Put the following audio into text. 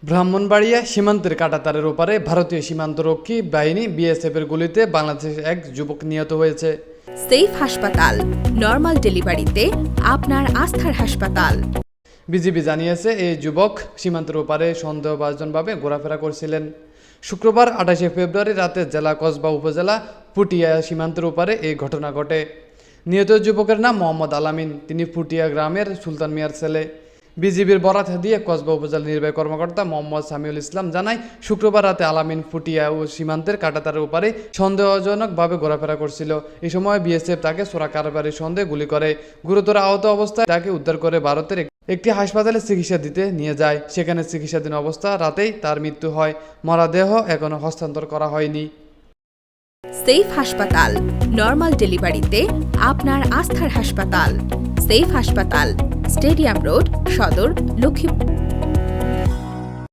ব্রাহ্মণবাড়িয়া সীমান্তের কাঁটাতারের ওপারে ভারতীয় সীমান্তরক্ষী বাহিনী বিএসএফের গুলিতে বাংলাদেশের এক যুবক নিহত হয়েছে। সেফ হাসপাতাল, নরমাল ডেলিভারিতে আপনার আস্থার হাসপাতাল। বিজিবি জানিয়েছে, এই যুবক সীমান্তের ওপারে সন্দেহভাজনভাবে ঘোরাফেরা করছিলেন। শুক্রবার 28 ফেব্রুয়ারি রাতে জেলা কসবা উপজেলা পুটিয়া সীমান্তের ওপারে এই ঘটনা ঘটে। নিহত যুবকের নাম মোহাম্মদ আলামিন। তিনি পুটিয়া গ্রামের সুলতান মিয়ার ছেলে। বিজিবির বরাত দিয়ে কসবা উপজেলা নির্বাহী কর্মকর্তা মোহাম্মদ সামিউল ইসলাম জানায়, শুক্রবার রাতে আলামিন পুটিয়া ও সীমান্তের কাঁটাতারের ওপারে সন্দেহজনকভাবে ঘোরাফেরা করছিল। এই সময় বিএসএফ তাকে চোরা কারবারির সন্দেহে গুলি করে। গুরুতর আহত অবস্থায় তাকে উদ্ধার করে ভারতের একটি হাসপাতালে চিকিৎসা দিতে নিয়ে যায়। সেখানে চিকিৎসাধীন অবস্থা রাতেই তার মৃত্যু হয়। মরদেহ এখনো হস্তান্তর করা হয়নি। সেফ হাসপাতাল, নরমাল ডেলিভারিতে আপনার আস্থার হাসপাতাল। সেফ হাসপাতাল, স্টেডিয়াম রোড, সদর, লক্ষ্মীপুর।